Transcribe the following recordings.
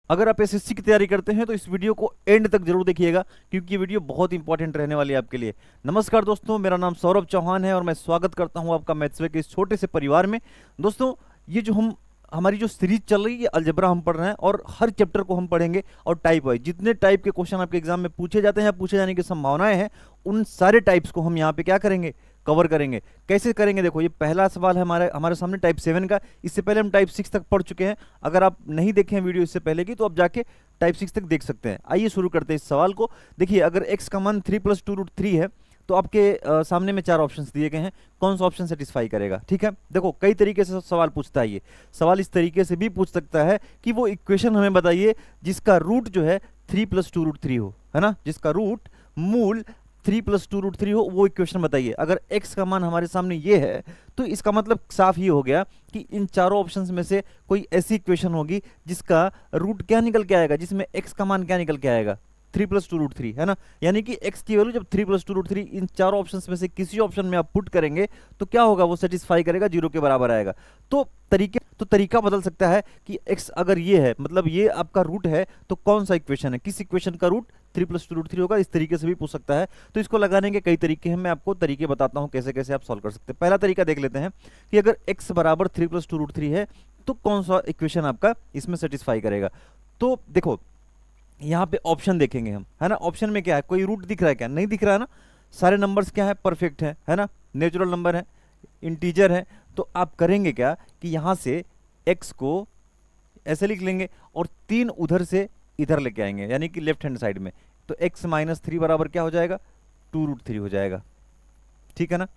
अगर आप एसएससी की तैयारी करते हैं तो इस वीडियो को एंड तक जरूर देखिएगा, क्योंकि ये वीडियो बहुत इंपॉर्टेंट रहने वाली है आपके लिए। नमस्कार दोस्तों, मेरा नाम सौरभ चौहान है और मैं स्वागत करता हूं आपका मैथ्स के इस छोटे से परिवार में। दोस्तों, ये जो हमारी जो सीरीज चल रही है, अलजेब्रा हम पढ़ रहे हैं और हर चैप्टर को हम पढ़ेंगे और टाइप वाइज जितने टाइप के क्वेश्चन आपके एग्जाम में पूछे जाते हैं, पूछे जाने की संभावनाएं हैं, उन सारे टाइप्स को हम यहाँ पे क्या करेंगे, कवर करेंगे। कैसे करेंगे? देखो, ये पहला सवाल है हमारे सामने टाइप 7 का। इससे पहले हम टाइप 6 तक पढ़ चुके हैं। अगर आप नहीं देखे हैं वीडियो इससे पहले की, तो आप जाके टाइप 6 तक देख सकते हैं। आइए शुरू करते हैं इस सवाल को। देखिए, अगर x का मान 3 + 2√3 है तो आपके सामने में 4 ऑप्शंस दिए गए हैं। कौन सा ऑप्शन सेटिस्फाई करेगा? ठीक है, देखो कई तरीके से सवाल पूछता है। ये सवाल इस तरीके से भी पूछ सकता है कि वो इक्वेशन हमें बताइए जिसका रूट जो है 3 + 2√3 हो, है ना, जिसका रूट मूल 3 + 2√3 हो, वो इक्वेशन बताइए। अगर x का मान हमारे सामने ये है तो इसका मतलब साफ ये हो गया कि इन चारों ऑप्शंस में से कोई ऐसी इक्वेशन होगी जिसका रूट क्या निकल के आएगा, जिसमें x का मान क्या निकल के आएगा, 3 + 2√3, है ना। यानी कि x की वैल्यू जब 3 + 2√3 इन चारों ऑप्शंस में से किसी ऑप्शन में आप पुट करेंगे तो क्या होगा, वो सेटिस्फाई करेगा, 0 के बराबर आएगा। तो तरीका बदल सकता है कि x अगर ये है, मतलब ये आपका रूट है, तो कौन सा इक्वेशन है, किस इक्वेशन का रूट 3 + 2√3 होगा। इस तरीके से भी पूछ सकता है। तो इसको लगाने के कई तरीके हैं, मैं आपको तरीके बताता हूं कैसे कैसे आप सॉल्व कर सकते हैं। पहला तरीका देख लेते हैं कि अगर x बराबर 3 + 2√3 है तो कौन सा इक्वेशन आपका इसमें सेटिस्फाई करेगा। तो देखो, यहाँ पे ऑप्शन देखेंगे हम, है ना। ऑप्शन में क्या है, कोई रूट दिख रहा है क्या? नहीं दिख रहा है ना। सारे नंबर्स क्या है, परफेक्ट है ना, नेचुरल नंबर है, इंटीजर है। तो आप करेंगे क्या कि यहाँ से x को ऐसे लिख लेंगे और 3 उधर से इधर लेके आएंगे, यानी कि लेफ्ट हैंड साइड में। तो x - 3 बराबर क्या हो जाएगा, 2√3 हो जाएगा, ठीक है ना,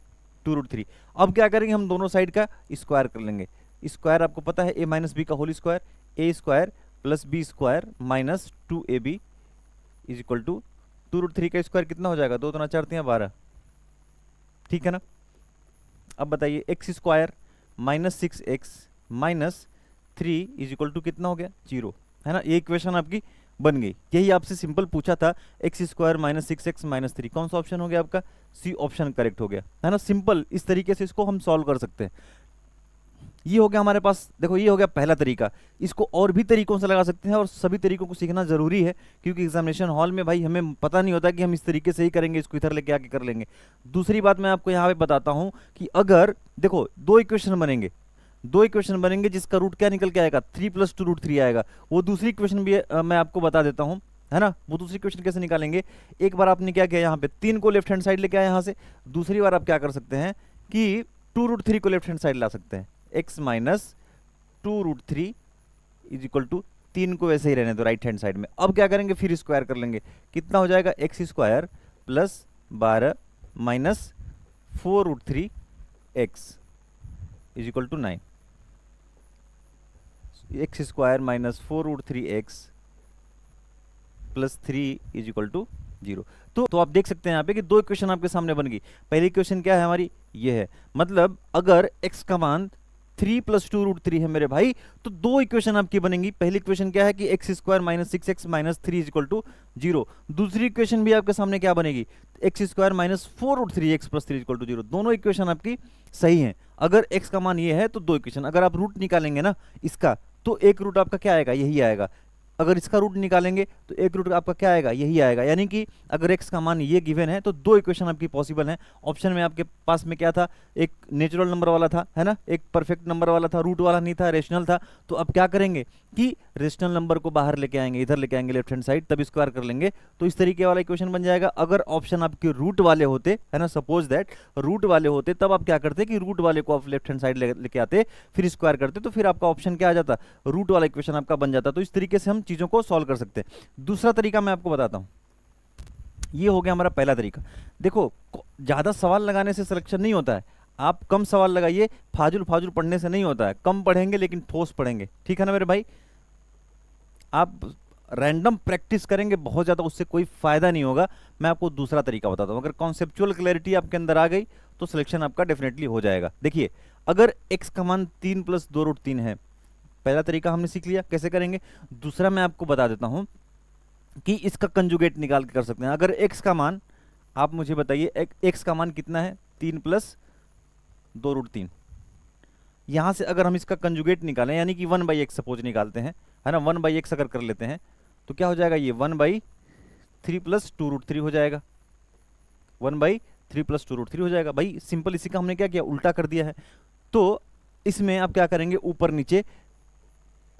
2√3। अब क्या करेंगे, हम दोनों साइड का स्क्वायर कर लेंगे। स्क्वायर आपको पता है a - b का whole square, a² + b² - 2ab = 2√3 का स्क्वायर कितना हो जाएगा, 2 × 4 = 12, ठीक है ना। अब बताइए, x² - 6x - 3 = कितना हो गया, 0, है ना। ये इक्वेशन आपकी बन गई। यही आपसे सिंपल पूछा था, x² - 6x - 3, कौन सा ऑप्शन हो गया आपका, सी ऑप्शन करेक्ट हो गया, है ना। सिंपल इस तरीके से इसको हम सॉल्व कर सकते हैं। ये हो गया हमारे पास। देखो, ये हो गया पहला तरीका। इसको और भी तरीकों से लगा सकते हैं और सभी तरीकों को सीखना जरूरी है, क्योंकि एग्जामिनेशन हॉल में भाई हमें पता नहीं होता कि हम इस तरीके से ही करेंगे, इसको इधर लेके आके कर लेंगे। दूसरी बात मैं आपको यहाँ पे बताता हूँ कि अगर देखो दो इक्वेशन बनेंगे जिसका रूट क्या निकल के आएगा, 3 + 2√3 आएगा। वो दूसरी इक्वेशन भी मैं आपको बता देता हूँ, है ना। वो दूसरी इक्वेशन कैसे निकालेंगे, एक बार आपने क्या किया, यहाँ पे 3 को लेफ्ट हैंड साइड लेके आए यहाँ से। दूसरी बार आप क्या कर सकते हैं कि 2√3 को लेफ्ट हैंड साइड ला सकते हैं। x - 2√3 = 3 को वैसे ही रहने दो राइट हैंड साइड में। अब क्या करेंगे, फिर स्क्वायर कर लेंगे। कितना हो जाएगा, x² + 12 - 4√3x = 9। x² - 4√3x + 3 = 0। तो आप देख सकते हैं यहाँ पे कि दो इक्वेशन आपके सामने बन गई। पहली इक्वेशन क्या है हमारी, ये है। मतलब अगर x का मान 3 + 2√3 है मेरे भाई, तो दो इक्वेशन आपकी बनेंगी। पहली इक्वेशन क्या है कि x² - 6x - 3 = 0। दूसरी इक्वेशन भी आपके सामने क्या बनेगी, x² - 4√3x + 3 = 0। दोनों इक्वेशन आपकी सही हैं। अगर x का मान ये है तो दो इक्वेशन। अगर आप रूट निकालेंगे ना इसका, तो एक रूट आपका क्या आएगा, यही आएगा। अगर इसका रूट निकालेंगे तो एक रूट आपका क्या आएगा, यही आएगा। यानी कि अगर x का मान ये गिवन है तो दो इक्वेशन आपकी पॉसिबल हैं। ऑप्शन में आपके पास में क्या था, एक नेचुरल नंबर वाला था, है ना, एक परफेक्ट नंबर वाला था, रूट वाला नहीं था, रेशनल था। तो अब क्या करेंगे कि रेशनल नंबर को बाहर लेके आएंगे, इधर लेके आएंगे लेफ्ट हैंड साइड, तब स्क्वायर कर लेंगे तो इस तरीके वाला इक्वेशन बन जाएगा। अगर ऑप्शन आपके रूट वाले होते, है ना, सपोज दैट रूट वाले होते, तब आप क्या करते कि रूट वाले को आप लेफ्ट हैंड साइड लेके आते, फिर स्क्वायर करते, तो फिर आपका ऑप्शन क्या आ जाता, रूट वाला इक्वेशन आपका बन जाता। तो इस तरीके से हम चीजों को सॉल्व कर सकते हैं। दूसरा तरीका मैं आपको बताता हूं। ये हो गया हमारा पहला तरीका। देखो, ज्यादा सवाल लगाने से सिलेक्शन नहीं होता है। आप कम सवाल लगाइए, फाजुल फाजुल पढ़ने से नहीं होता है। कम पढ़ेंगे लेकिन ठोस पढ़ेंगे, ठीक है ना मेरे भाई। आप रैंडम प्रैक्टिस करेंगे बहुत ज़्यादा, उससे कोई फायदा नहीं होगा। मैं आपको दूसरा तरीका बताता हूँ। अगर कॉन्सेप्चुअल क्लैरिटी आपके अंदर आ गई तो सिलेक्शन आपका डेफिनेटली हो जाएगा। देखिए, अगर x का मान 3 + 2√3 है, पहला तरीका हमने सीख लिया कैसे करेंगे। दूसरा मैं आपको बता देता हूँ कि इसका कंजुगेट निकाल के कर सकते हैं। अगर x का मान, आप मुझे बताइए x का मान कितना है, 3 + 2√3। यहाँ से अगर हम इसका कंजुगेट निकालें, यानी कि 1/x सपोज निकालते हैं, है ना, 1/x अगर कर लेते हैं तो क्या हो जाएगा, ये 1/3 प्लस 2√3 हो जाएगा, 1/3 प्लस 2√3 हो जाएगा। भाई सिंपल, इसी का हमने क्या किया, उल्टा कर दिया है। तो इसमें आप क्या करेंगे, ऊपर नीचे,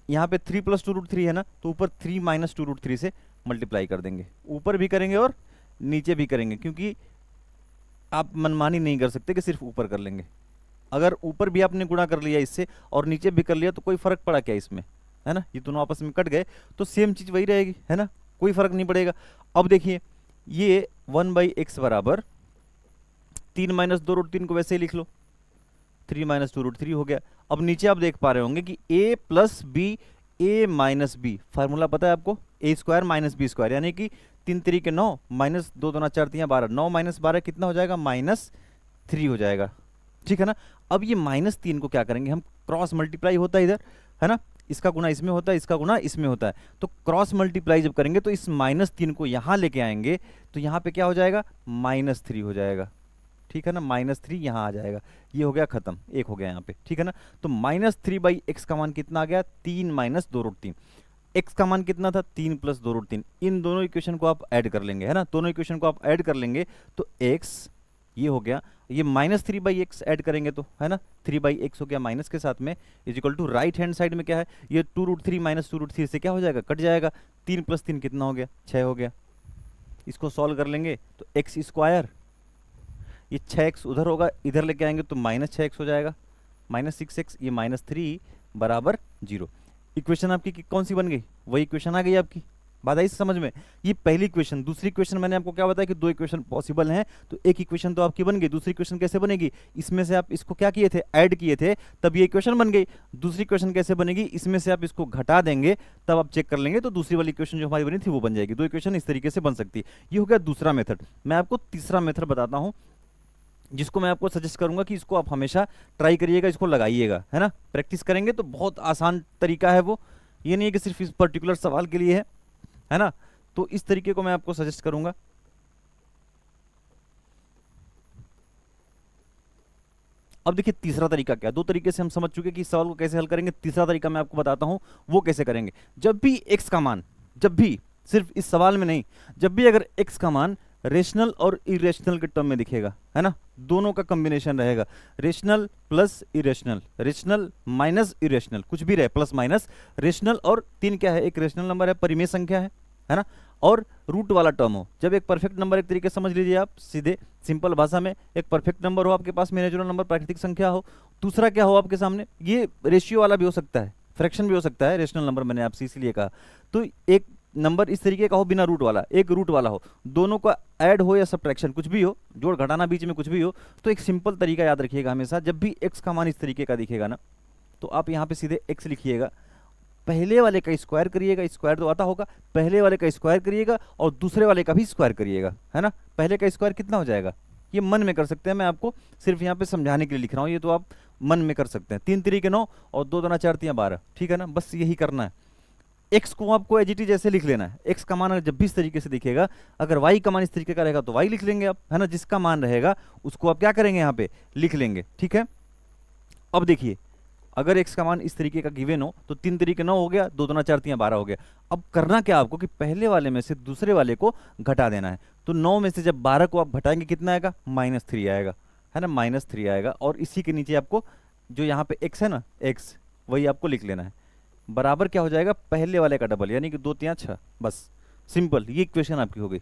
यहाँ पे 3 प्लस 2√3 है ना, तो ऊपर 3 माइनस 2√3 से मल्टीप्लाई कर देंगे, ऊपर भी करेंगे और नीचे भी करेंगे, क्योंकि आप मनमानी नहीं कर सकते कि सिर्फ ऊपर कर लेंगे। अगर ऊपर भी आपने गुणा कर लिया इससे और नीचे भी कर लिया तो कोई फर्क पड़ा क्या इसमें, है ना, ये दोनों आपस में कट गए तो सेम चीज वही रहेगी, है ना, कोई फर्क नहीं पड़ेगा। अब देखिए ये 1/x बराबर 3 माइनस 2√3 को वैसे ही लिख लो, 3 माइनस 2√3 हो गया। अब नीचे आप देख पा रहे होंगे कि a plus B, A minus B, formula पता है आपको, A square minus B square, यानी कि 3 3 9 माइनस 2 2 4 3 12, 9 माइनस 12 कितना हो जाएगा, -3 हो जाएगा, ठीक है ना। अब ये -3 को क्या करेंगे हम, क्रॉस मल्टीप्लाई होता है इधर, है ना, इसका गुना इसमें होता है, इसका गुना इसमें होता है, तो क्रॉस मल्टीप्लाई जब करेंगे तो इस -3 को यहाँ लेके आएंगे तो यहाँ पे क्या हो जाएगा, -3 हो जाएगा, ठीक है ना, -3 यहाँ आ जाएगा, ये हो गया खत्म, एक हो गया यहाँ पे, ठीक है ना। तो -3/x का मान कितना आ गया, 3 माइनस 2√3, x का मान कितना था, 3 प्लस 2√3, इन दोनों इक्वेशन को आप ऐड कर लेंगे, है ना, दोनों इक्वेशन को आप ऐड कर लेंगे तो x ये हो गया, ये -3/x ऐड करेंगे तो, है ना, 3/x हो गया माइनस के साथ में, is equal to right hand side में क्या है, ये 2√3 माइनस 2√3 से क्या हो जाएगा, कट जाएगा, 3 प्लस 3 कितना हो गया, 6 हो गया। इसको सॉल्व कर लेंगे तो एक्स स्क्वायर, ये 6x उधर होगा, इधर लेके आएंगे तो -6x हो जाएगा, -6x, ये -3 बराबर 0। इक्वेशन आपकी कौन सी बन गई, वही इक्वेशन आ गई आपकी, बात आई समझ में। ये पहली इक्वेशन, दूसरी इक्वेशन मैंने आपको क्या बताया कि 2 इक्वेशन पॉसिबल हैं, तो एक इक्वेशन तो आपकी बन गई, दूसरी इक्वेशन कैसे बनेगी, इसमें से आप इसको क्या किए थे, ऐड किए थे, तब ये इक्वेशन बन गई। दूसरी इक्वेशन कैसे बनेगी, इसमें से आप इसको घटा देंगे तब आप चेक कर लेंगे तो दूसरी वाली इक्वेशन जो हमारी बनी थी वो बन जाएगी। 2 इक्वेशन इस तरीके से बन सकती है। ये हो गया दूसरा मेथड। मैं आपको तीसरा मेथड बताता हूँ, जिसको मैं आपको सजेस्ट करूंगा कि इसको आप हमेशा ट्राई करिएगा, इसको लगाइएगा, है ना, प्रैक्टिस करेंगे तो बहुत आसान तरीका है वो, ये नहीं है कि सिर्फ इस पर्टिकुलर सवाल के लिए है ना, तो इस तरीके को मैं आपको सजेस्ट करूंगा। अब देखिए तीसरा तरीका क्या, 2 तरीके से हम समझ चुके कि इस सवाल को कैसे हल करेंगे, तीसरा तरीका मैं आपको बताता हूं वो कैसे करेंगे। जब भी x का मान, जब भी, सिर्फ इस सवाल में नहीं, जब भी अगर x का मान रेशनल और इरेशनल के टर्म में दिखेगा, है ना, दोनों का कॉम्बिनेशन रहेगा, rational plus irrational, rational minus irrational, कुछ भी रहे, प्लस माइनस, रेशनल और 3 क्या है, एक रेशनल नंबर है, परिमेय संख्या है ना, और रूट वाला टर्म हो। जब एक परफेक्ट नंबर, एक तरीके से समझ लीजिए आप सीधे सिंपल भाषा में, एक परफेक्ट नंबर हो आपके पास में, नेचुरल नंबर, प्राकृतिक संख्या हो, दूसरा क्या हो आपके सामने, ये रेशियो वाला भी हो सकता है, फ्रैक्शन भी हो सकता है, रेशनल नंबर मैंने आपसे इसीलिए कहा, तो एक नंबर इस तरीके का हो बिना रूट वाला, एक रूट वाला हो, दोनों का ऐड हो या सब्ट्रैक्शन कुछ भी हो, जोड़ घटाना बीच में कुछ भी हो, तो एक सिंपल तरीका याद रखिएगा हमेशा, जब भी x का मान इस तरीके का दिखेगा ना, तो आप यहाँ पे सीधे x लिखिएगा, पहले वाले का स्क्वायर करिएगा, स्क्वायर तो आता होगा, पहले वाले का स्क्वायर करिएगा और दूसरे वाले का भी स्क्वायर करिएगा, है ना। पहले का स्क्वायर कितना हो जाएगा, ये मन में कर सकते हैं, मैं आपको सिर्फ यहाँ पे समझाने के लिए लिख रहा हूँ, ये तो आप मन में कर सकते हैं। 3 3 9 और 2 2 4 3 12, ठीक है ना, बस यही करना है। x को आपको एज इट इज जैसे लिख लेना है, x का मान जब भी इस तरीके से दिखेगा, अगर y का मान इस तरीके का रहेगा तो y लिख लेंगे आप, है ना, जिसका मान रहेगा उसको आप क्या करेंगे, यहाँ पे लिख लेंगे, ठीक है। अब देखिए अगर x का मान इस तरीके का गिवन हो तो 3 3 9 हो गया, 2 2 4 3 12 हो गया। अब करना क्या आपको कि पहले वाले में से दूसरे वाले को घटा देना है, तो 9 में से जब 12 को आप घटाएंगे कितना आएगा, -3 आएगा, है ना, -3 आएगा, और इसी के नीचे आपको जो यहाँ पे x है ना, x वही आपको लिख लेना है, बराबर क्या हो जाएगा, पहले वाले का डबल, यानी कि 2 3 6, बस सिंपल, ये इक्वेशन आपकी हो गई,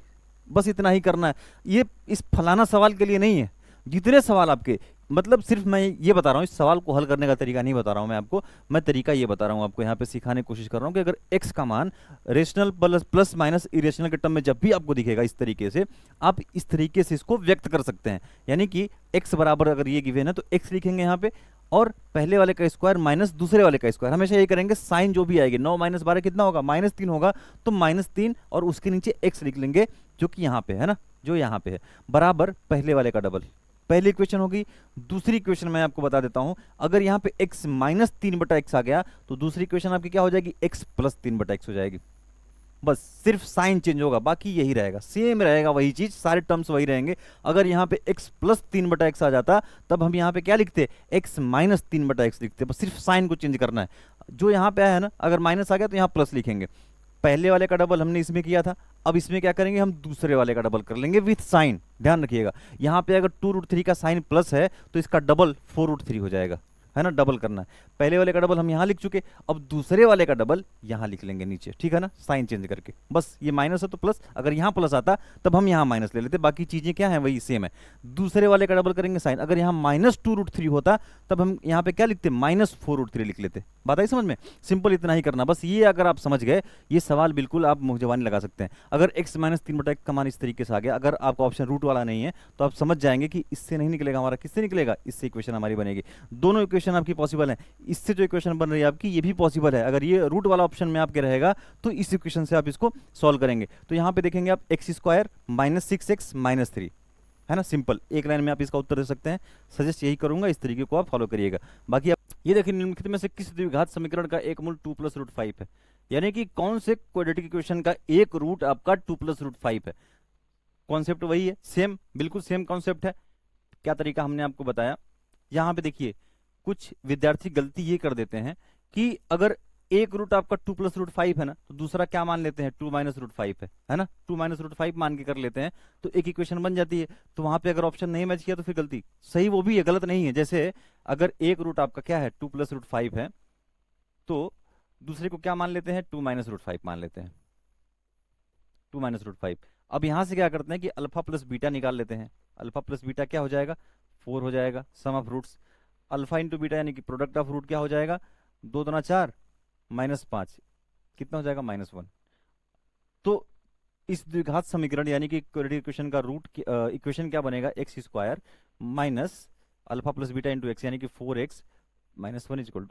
बस इतना ही करना है। ये इस फलाना सवाल के लिए नहीं है, जितने सवाल आपके, मतलब सिर्फ मैं ये बता रहा हूँ, इस सवाल को हल करने का तरीका नहीं बता रहा हूँ मैं आपको, मैं तरीका ये बता रहा हूँ आपको, यहाँ पे सिखाने की कोशिश कर रहा हूँ कि अगर x का मान रेशनल प्लस माइनस इरेशनल के टर्म में जब भी आपको दिखेगा इस तरीके से, आप इस तरीके से इसको व्यक्त कर सकते हैं, यानी कि x बराबर अगर ये गिवन है तो x लिखेंगे यहाँ पे, और पहले वाले का स्क्वायर माइनस दूसरे वाले का स्क्वायर, हमेशा ये करेंगे, साइन जो भी आएगी, 9 - 12 कितना होगा, -3 होगा, तो -3 और उसके नीचे x लिख लेंगे जो कि यहाँ पे है ना, जो यहाँ पे है, बराबर पहले वाले का डबल। पहली इक्वेशन होगी। दूसरी इक्वेशन मैं आपको बता देता हूं, अगर यहाँ पे x -3/x आ गया तो दूसरी इक्वेशन आपकी क्या हो जाएगी, x + 3/x हो जाएगी। बस सिर्फ साइन चेंज होगा, बाकी यही रहेगा, सेम रहेगा, वही चीज, सारे टर्म्स वही रहेंगे। अगर यहाँ पे x + 3/x आ जाता तब हम यहाँ पे क्या लिखते, x - 3/x लिखते, बस सिर्फ साइन को चेंज करना है। जो यहाँ पे आया है ना, अगर माइनस आ गया तो यहाँ प्लस लिखेंगे। पहले वाले का डबल हमने इसमें किया था, अब इसमें क्या करेंगे, हम दूसरे वाले का डबल कर लेंगे विथ साइन। ध्यान रखिएगा, यहाँ पे अगर 2√3 का साइन प्लस है तो इसका डबल 4√3 हो जाएगा, है ना, डबल करना है। पहले वाले का डबल हम यहाँ लिख चुके, अब दूसरे वाले का डबल यहाँ लिख लेंगे नीचे, ठीक है ना, साइन चेंज करके। बस ये माइनस है तो प्लस, अगर यहाँ प्लस आता तब हम यहाँ माइनस ले लेते, बाकी चीजें क्या है वही सेम है। दूसरे वाले का डबल करेंगे साइन, अगर यहाँ -2√3 होता तब हम यहाँ पे क्या लिखते, -4√3 लिख लेते। बात आई समझ में? सिंपल इतना ही करना बस। ये अगर आप समझ गए, ये सवाल बिल्कुल आप मुंह जबानी लगा सकते हैं। अगर x - 3/1 का मान इस तरीके से आ गया, अगर आपका ऑप्शन रूट वाला नहीं है तो आप समझ जाएंगे कि इससे नहीं निकलेगा हमारा, किससे निकलेगा, इससे इक्वेशन हमारी बनेगी। दोनों इक्वेशन आपकी पॉसिबल है, इससे जो इक्वेशन बन रही है आपकी ये भी पॉसिबल है। अगर ये रूट वाला ऑप्शन में आपके रहेगा तो इस इक्वेशन से आप इसको सॉल्व करेंगे। तो यहाँ पे देखेंगे आप x² -6x - 3, है ना, सिंपल एक लाइन में आप इसका उत्तर दे सकते हैं। सजेस्ट यही करूंगा, इस तरीके को आप फॉलो करिएगा। बाकी आप ये देखिए, निम्नलिखित में से किस द्विघात समीकरण का एक मूल 2 + √5 है, यानी कि कौन से क्वाड्रेटिक इक्वेशन का एक रूट आपका 2 + √5 है। कॉन्सेप्ट वही है, सेम, बिल्कुल सेम कॉन्सेप्ट है। क्या तरीका हमने आपको बताया। यहाँ पे देखिए, कुछ विद्यार्थी गलती ये कर देते हैं कि अगर एक रूट आपका 2 + √5 है ना, तो दूसरा क्या मान लेते हैं, 2 - √5 है ना, 2 - √5 मान के कर लेते हैं, तो एक इक्वेशन बन जाती है। तो वहां पे अगर ऑप्शन नहीं मैच किया तो फिर गलती, सही वो भी है, गलत नहीं है। जैसे अगर एक रूट आपका क्या है, 2 + √5 है, तो दूसरे को क्या मान लेते हैं, 2 - √5 मान लेते हैं, 2 - √5। अब यहां से क्या करते हैं कि अल्फा प्लस बीटा निकाल लेते हैं। अल्फा प्लस बीटा क्या हो जाएगा, 4 हो जाएगा, sum of roots. Alpha into beta यानी कि प्रोडक्ट ऑफ रूट क्या हो जाएगा, 2 दूना 4 -5, कितना हो जाएगा, -1। तो इस द्विघात समीकरण यानी कि क्वाड्रेटिक इक्वेशन का रूट इक्वेशन क्या बनेगा, x² minus alpha plus beta into x यानी कि 4x - 1 =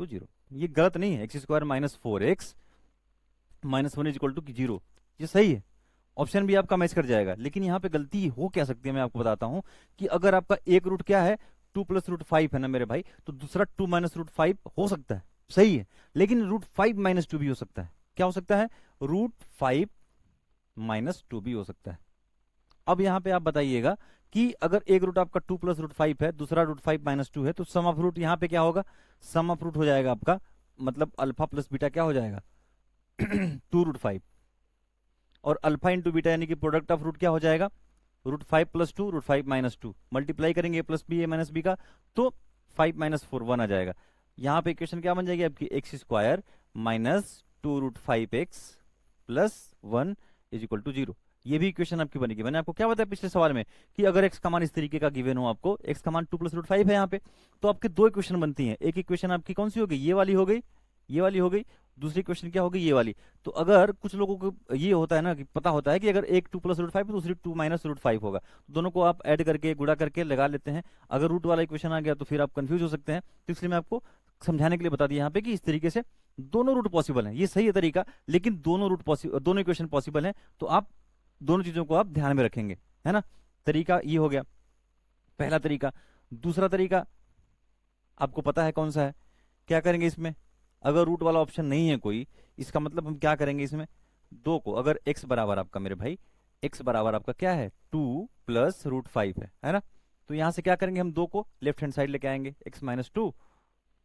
0। ये गलत नहीं है, x² - 4x - 1 = 0, ये सही है। ऑप्शन भी आपका मैच कर जाएगा। लेकिन यहाँ पे गलती हो क्या सकती है, मैं आपको बताता हूँ कि अगर आपका एक रूट क्या है, 2 + √5 है ना मेरे भाई, तो दूसरा 2 - √5 हो सकता है, सही है। लेकिन √5 - 2 भी हो सकता है। क्या हो सकता है, √5 - 2 भी हो सकता है। अब यहाँ पे आप बताइएगा कि अगर एक रूट आपका 2 + √5 है, दूसरा √5 - 2 है, तो सम ऑफ रूट यहाँ पे क्या होगा, सम ऑफ रूट हो जाएगा आपका, मतलब अल्फा प्लस बीटा क्या हो जाएगा 2√5, और अल्फा इंटू बीटा यानी कि प्रोडक्ट ऑफ रूट क्या हो जाएगा, √5 + 2 √5 - 2, मल्टीप्लाई करेंगे a + b a - b का, तो 5 - 4 1 आ जाएगा। यहाँ पे इक्वेशन क्या बन जाएगी आपकी, x² - 2√5x + 1 = 0। ये भी इक्वेशन आपकी बनेगी। मैंने आपको क्या बताया पिछले सवाल में कि अगर x का मान इस तरीके का गिवन हो, आपको x का मान 2 + √5 है यहाँ पे, तो आपके दो इक्वेशन बनती हैं। एक इक्वेशन आपकी कौन सी हो गई, ये वाली हो गई, ये वाली हो गई। दूसरी क्वेश्चन क्या होगी, ये वाली। तो अगर कुछ लोगों को ये होता है ना कि पता होता है कि अगर एक 2 + √5 दूसरी 2 - √5 होगा, तो दोनों को आप ऐड करके गुणा करके लगा लेते हैं। अगर रूट वाला इक्वेशन आ गया तो फिर आप कंफ्यूज हो सकते हैं। तो इसलिए मैं आपको समझाने के लिए बता दिया यहाँ पे कि इस तरीके से दोनों रूट पॉसिबल हैं। ये सही है तरीका, लेकिन दोनों रूट पॉसिबल, दोनों इक्वेशन पॉसिबल है, तो आप दोनों चीजों को आप ध्यान में रखेंगे, है ना। तरीका ये हो गया पहला तरीका। दूसरा तरीका आपको पता है कौन सा है। क्या करेंगे इसमें, अगर रूट वाला ऑप्शन नहीं है कोई, इसका मतलब हम क्या करेंगे इसमें, दो को, अगर x बराबर आपका मेरे भाई, x बराबर आपका क्या है 2 + √5 है ना। तो यहां से क्या करेंगे, हम दो को लेफ्ट हैंड साइड लेके आएंगे, x - 2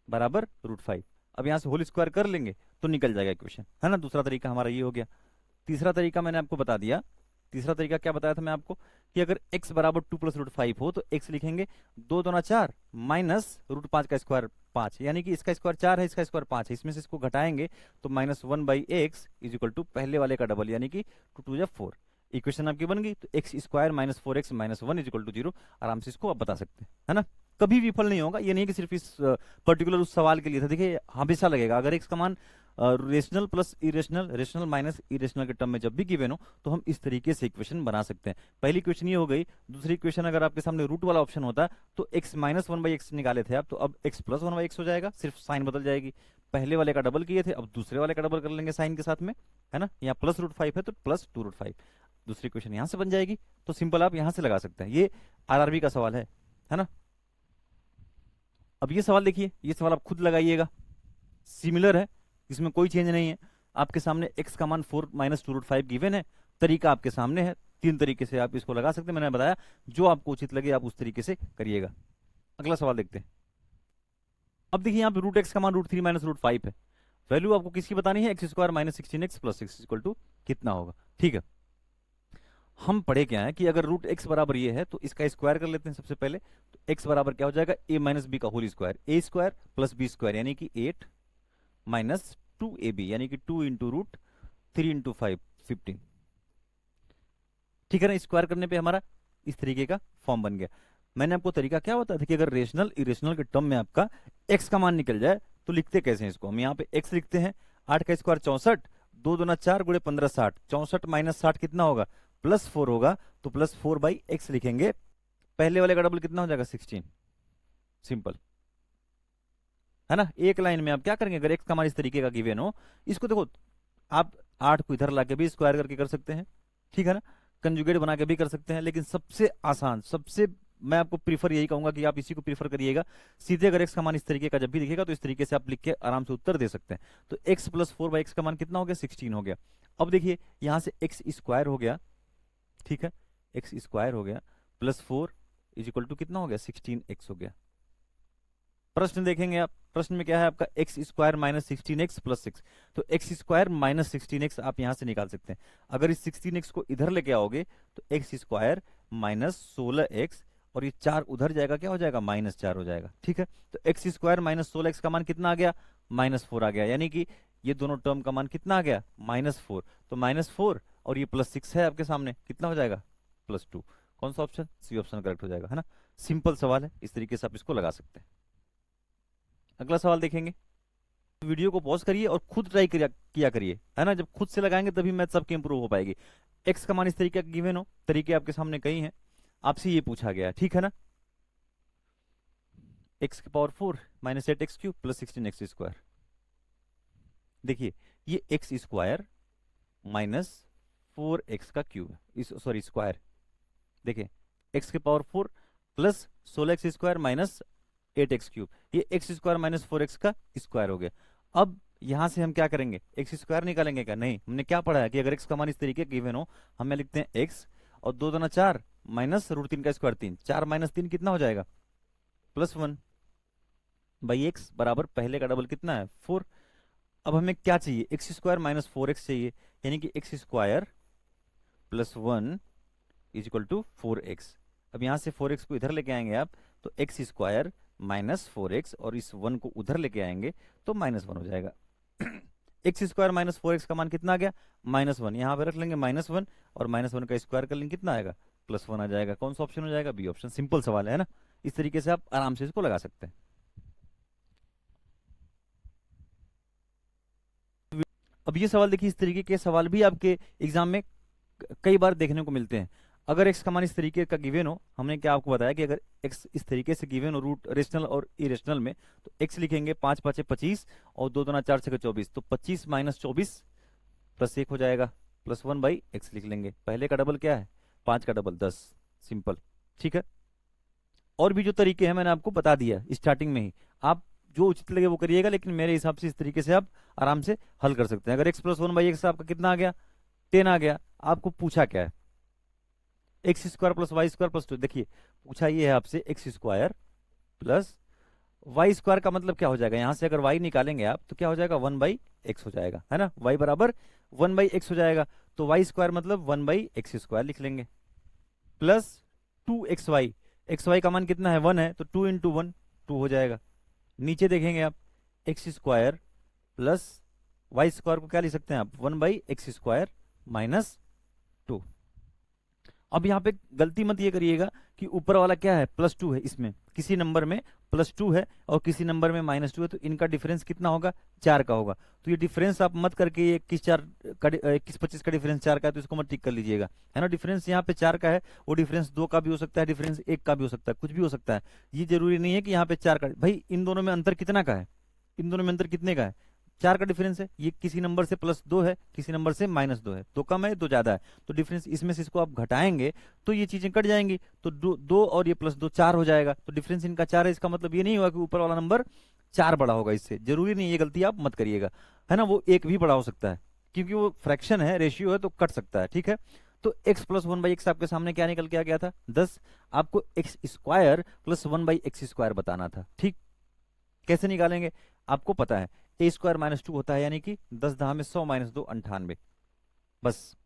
बराबर √5। अब यहां से होल स्क्वायर कर लेंगे तो निकल जाएगा इक्वेशन, है ना। दूसरा तरीका हमारा ये हो गया। तीसरा तरीका मैंने आपको बता दिया। तीसरा तरीका क्या बताया था मैं आपको कि अगर x बराबर 2 + √5 हो तो x लिखेंगे 2 दूना 4 माइनस √5 का स्क्वायर 5, यानी कि इसका स्क्वायर 4 है, इसका स्क्वायर 5 है, इसमें से इसको घटाएंगे तो -1/x = पहले वाले का डबल यानी कि 2 2 4। इक्वेशन आपकी बन गई। तो x² - 4x - 1 = 0। आराम से इसको आप बता सकते हैं, है ना। कभी विफल नहीं होगा, ये नहीं कि सिर्फ इस पर्टिकुलर उस सवाल के लिए था। देखिए हमेशा लगेगा, अगर x का मान rational plus irrational, rational minus irrational के टर्म में जब भी गिवन हो तो हम इस तरीके से इक्वेशन बना सकते हैं। पहली इक्वेशन ये हो गई। दूसरी इक्वेशन अगर आपके सामने रूट वाला ऑप्शन होता तो x - 1/x निकाले थे आप, तो अब x + 1/x हो जाएगा, सिर्फ साइन बदल जाएगी। पहले वाले का डबल किए थे, अब दूसरे वाले का डबल कर लेंगे साइन के साथ में, है ना। यहाँ प्लस √5 है तो प्लस 2√5, दूसरी इक्वेशन यहाँ से बन जाएगी। तो सिंपल आप यहाँ से लगा सकते हैं। ये आरआरबी का सवाल है ना। अब ये सवाल देखिए, ये सवाल आप खुद लगाइएगा, सिमिलर है, इसमें कोई चेंज नहीं है। आपके सामने x का मान 4 - 2√5 गिवन है। तरीका आपके सामने है, तीन तरीके से आप इसको लगा सकते हैं। मैंने बताया जो आपको उचित लगे आप उस तरीके से करिएगा। अगला सवाल देखते हैं। अब देखिए यहाँ पे √x का मान √3 - √5 है। वैल्यू आपको किसकी बतानी है, X square minus 16x plus 6 equal to कितना होगा। ठीक है, हम पढ़े क्या है कि अगर रूट एक्स बराबर ये है तो इसका स्क्वायर कर लेते हैं सबसे पहले। तो एक्स बराबर क्या हो जाएगा, ए माइनस बी का होल स्क्वायर, ए स्क्वायर प्लस बी स्क्वायर यानी कि 8 माइनस 2ab यानी कि 2 इंटू रूट 3 इंटू 5 15। ठीक है ना, स्क्वायर करने पे हमारा इस तरीके का फॉर्म बन गया। मैंने आपको तरीका क्या बताया था कि अगर रेशनल इरेशनल के टर्म में आपका एक्स का मान निकल जाए तो लिखते कैसे हैं इसको, हम यहाँ पे एक्स लिखते हैं 8 का स्क्वायर 64, 2 दूना 4 गुणे 15 60, 64 माइनस 60 कितना होगा, +4 होगा, तो +4 बाई एक्स लिखेंगे। पहले वाले का डबल कितना हो जाएगा 16, सिंपल है ना। एक लाइन में आप क्या करेंगे, अगर एक्स का मान इस तरीके का गिवन हो, इसको देखो आप 8 को इधर लाके भी स्क्वायर करके कर सकते हैं, ठीक है ना, कंजुगेट बना के भी कर सकते हैं, लेकिन सबसे आसान, सबसे मैं आपको प्रीफर यही कहूंगा कि आप इसी को प्रीफर करिएगा। सीधे अगर एक्स का मान इस तरीके का जब भी दिखेगा तो इस तरीके से आप लिख के आराम से उत्तर दे सकते हैं। तो एक्स प्लस 4 बाई एक्स का मान कितना हो गया, 16 हो गया। अब देखिए यहां से एक्स स्क्वायर हो गया, ठीक है, एक्स स्क्वायर हो गया +4 इज इक्वल टू कितना हो गया, 16x हो गया। प्रश्न देखेंगे आप, प्रश्न में क्या है आपका, x square minus 16x plus 6, तो एक्स स्क्वायर माइनस 16x आप यहां से निकाल सकते हैं। अगर इस 16x को इधर लेके आओगे तो एक्स स्क्वायर माइनस 16x और ये 4 उधर जाएगा, क्या हो जाएगा, -4 हो जाएगा। ठीक है, तो एक्स स्क्वायर माइनस 16x का मान कितना आ गया, -4 आ गया, यानी कि ये दोनों टर्म का मान कितना आ गया, -4। तो -4 और ये +6 है आपके सामने, कितना हो जाएगा, +2। कौन सा ऑप्शन, सी ऑप्शन करेक्ट हो जाएगा, है ना। सिंपल सवाल है, इस तरीके से आप इसको लगा सकते हैं। अगला सवाल देखेंगे। वीडियो को पॉज करिए और खुद ट्राई किया करिए, है ना, जब खुद से लगाएंगे तभी मैथ सबकी इंप्रूव हो पाएगी। एक्स का मान इस तरीके का गिवन हो, तरीके आपके सामने कई हैं, आपसे ये पूछा गया है, ठीक है ना, एक्स की power 4 minus 8x cube plus 16x square. देखिए ये एक्स स्क्वायर माइनस 4x का क्यूब, सॉरी स्क्वायर, देखिए एक्स की power 4 plus 16x square minus 8x cube, ये एक्स स्क्वायर माइनस 4x का स्क्वायर हो गया। अब यहां से हम क्या करेंगे, एक्स स्क्वायर निकालेंगे क्या, नहीं, हमने क्या पढ़ा है कि अगर एक्स का मान इस तरीके गिवन हो, हमें लिखते हैं एक्स और 2 दूना 4 माइनस √3 का स्क्वायर 3, 4 माइनस 3 कितना हो जाएगा, +1 बाई एक्स बराबर पहले का डबल कितना है 4। अब हमें क्या चाहिए, एक्स स्क्वायर माइनस 4x चाहिए, यानी कि X square +1 is equal to 4x। अब यहां से 4x को इधर लेके आएंगे आप तो एक्स स्क्वायर माइनस 4x और इस 1 को उधर लेके आएंगे तो -1 हो जाएगा। एक्स स्क्वायर माइनस 4x का मान कितना आ गया, -1, यहां पे रख लेंगे -1 और -1 का स्क्वायर कर लेंगे, कितना आएगा, +1 आ जाएगा। कौन सा ऑप्शन हो जाएगा, बी ऑप्शन। सिंपल सवाल है ना, इस तरीके से आप आराम से इसको लगा सकते हैं। अब ये सवाल देखिए, इस तरीके के सवाल भी आपके एग्जाम में कई बार देखने को मिलते हैं। अगर एक्स का मान इस तरीके का गिवन हो, हमने क्या आपको बताया कि अगर एक्स इस तरीके से गिवन हो रूट रेशनल और इरेशनल में, तो एक्स लिखेंगे 5 5 25 और 2 दूना 4 6 24, तो 25 माइनस 24 प्लस 1 हो जाएगा, +1 बाई एक्स लिख लेंगे। पहले का डबल क्या है, 5 का डबल 10, सिंपल। ठीक है, और भी जो तरीके हैं मैंने आपको बता दिया स्टार्टिंग में ही, आप जो उचित लगे वो करिएगा, लेकिन मेरे हिसाब से इस तरीके से आप आराम से हल कर सकते हैं। अगर x प्लस 1 बाई एक्स आपका कितना आ गया, 10 आ गया, आपको पूछा क्या है, X square plus Y square plus 2। देखिए पूछा ये है आपसे X square plus Y square का मतलब क्या हो जाएगा, यहां से अगर वाई निकालेंगे आप तो क्या हो जाएगा, 1 बाई एक्स हो जाएगा, है ना, वाई बराबर 1 बाई एक्स हो जाएगा। तो वाई स्क्वायर मतलब 1 बाई एक्स स्क्वायर लिख लेंगे, प्लस 2xy, एक्स वाई का मान कितना है, 1 है, तो 2 इंटू 1 2 हो जाएगा। नीचे देखेंगे आप X square plus Y square को क्या लिख सकते हैं आप, 1 बाई एक्स स्क्वायर माइनस 2। अब यहाँ पे गलती मत ये करिएगा कि ऊपर वाला क्या है, +2 है, इसमें किसी नंबर में +2 है और किसी नंबर में -2 है, तो इनका डिफरेंस कितना होगा, 4 का होगा। तो ये डिफरेंस आप मत करके ये 21 का डिफरेंस 4 का है तो इसको मत टिक कर लीजिएगा, है ना। डिफरेंस यहाँ पे 4 का है, वो डिफरेंस 2 का भी हो सकता है, डिफरेंस 1 का भी हो सकता है, कुछ भी हो सकता है। ये जरूरी नहीं है कि यहाँ पे 4 का, भाई इन दोनों में अंतर कितना का है, इन दोनों में अंतर कितने का है, 4 का डिफरेंस है। ये किसी नंबर से +2 है, किसी नंबर से -2 है, दो कम है दो ज्यादा है, तो डिफरेंस इसमें से इसको आप घटाएंगे तो ये चीजें कट जाएंगी, तो 2 और ये +2 4 हो जाएगा। तो डिफरेंस इनका 4 है, इसका मतलब ये नहीं हुआ कि ऊपर वाला नंबर 4 बड़ा होगा इससे, जरूरी नहीं, ये गलती आप मत करिएगा, है ना। वो 1 भी बड़ा हो सकता है क्योंकि वो फ्रैक्शन है, रेशियो है, तो कट सकता है। ठीक है, तो x प्लस 1 बाई एक्स आपके सामने क्या निकल के आ गया था, 10। आपको x square plus 1 by x square बताना था। ठीक, कैसे निकालेंगे, आपको पता है ए स्क्वायर माइनस 2 होता है, यानी कि 10 दहा में 100 माइनस 2 98। बस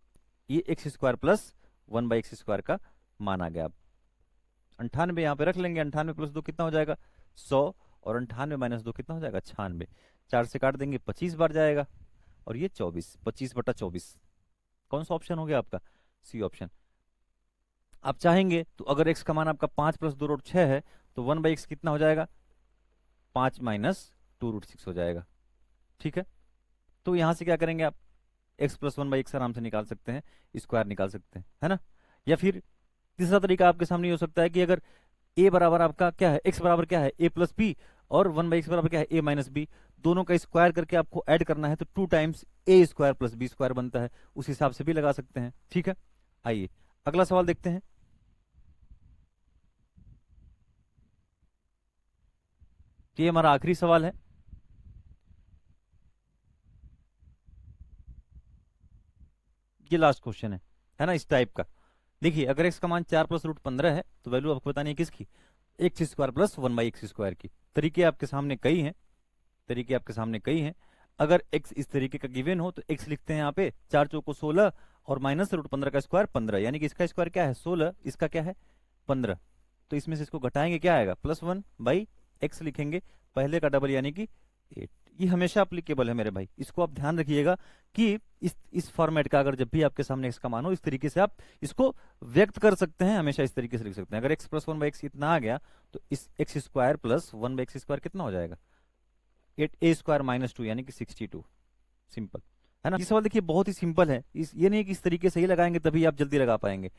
ये एक्स स्क्वायर प्लस 1/x² का मान आ गया। अब 98 यहाँ पे रख लेंगे, 98 प्लस 2 कितना हो जाएगा 100, और 98 माइनस 2 कितना हो जाएगा 96। 4 से काट देंगे 25 बार जाएगा, और ये 24, 25/24। कौन सा ऑप्शन हो गया आपका, सी ऑप्शन। आप चाहेंगे तो अगर x का मान आपका 5 प्लस 2√6 है तो 1/x कितना हो जाएगा 5 माइनस 2√6 हो जाएगा। ठीक है, तो यहां से क्या करेंगे आप, x प्लस 1/x आराम से निकाल सकते हैं, स्क्वायर निकाल सकते हैं, है ना। या फिर तीसरा तरीका आपके सामने ये हो सकता है कि अगर a बराबर आपका क्या है, x बराबर क्या है a प्लस b, और 1/x बराबर क्या है a माइनस b, दोनों का स्क्वायर करके आपको ऐड करना है तो 2 times a square plus b square बनता है, उस हिसाब से भी लगा सकते हैं। ठीक है, आइए अगला सवाल देखते हैं। ये हमारा आखिरी सवाल ये लास्ट क्वेश्चन है ना, इस टाइप का। देखिए अगर x का मान 4 प्लस रूट 15 है तो वैल्यू आपको बतानी है किसकी, एक्स स्क्वायर प्लस 1/x² की। तरीके आपके सामने कई हैं, तरीके आपके सामने कई हैं। अगर x इस तरीके का गिवन हो तो x लिखते हैं यहाँ पे 4 चौको 16, और माइनस रूट 15 का स्क्वायर 15, यानी कि इसका स्क्वायर क्या है 16, इसका क्या है 15। तो इसमें से इसको घटाएंगे क्या आएगा +1/x लिखेंगे, पहले का डबल यानी कि 8। ये हमेशा अप्लीकेबल है मेरे भाई, इसको आप ध्यान रखिएगा कि इस फॉर्मेट का अगर जब भी आपके सामने x का मान हो, इस तरीके से आप इसको व्यक्त कर सकते हैं, हमेशा इस तरीके से लिख सकते हैं। अगर x प्लस 1/x इतना आ गया तो इस x स्क्वायर प्लस 1/x² कितना हो जाएगा 8a² माइनस 2, यानी कि 62। सिंपल है ना। ये सवाल देखिए बहुत ही सिंपल है, ये नहीं कि इस तरीके से ही लगाएंगे तभी आप जल्दी लगा पाएंगे।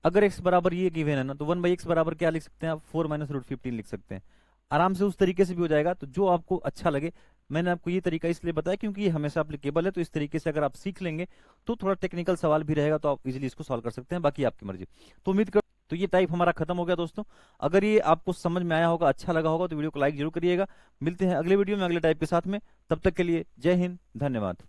अगर x बराबर ये गिवन है ना तो 1/x बराबर क्या लिख सकते हैं आप 4 माइनस रूट 15 लिख सकते हैं, आराम से उस तरीके से भी हो जाएगा। तो जो आपको अच्छा लगे, मैंने आपको ये तरीका इसलिए बताया क्योंकि ये हमेशा एप्लीकेबल है, तो इस तरीके से अगर आप सीख लेंगे तो थोड़ा टेक्निकल सवाल भी रहेगा तो आप इजीली इसको सॉल्व कर सकते हैं, बाकी आपकी मर्जी। तो उम्मीद कर, तो ये टाइप हमारा खत्म हो गया दोस्तों। अगर ये आपको समझ में आया होगा, अच्छा लगा होगा तो वीडियो को लाइक जरूर करिएगा। मिलते हैं अगले वीडियो में अगले टाइप के साथ में, तब तक के लिए जय हिंद, धन्यवाद।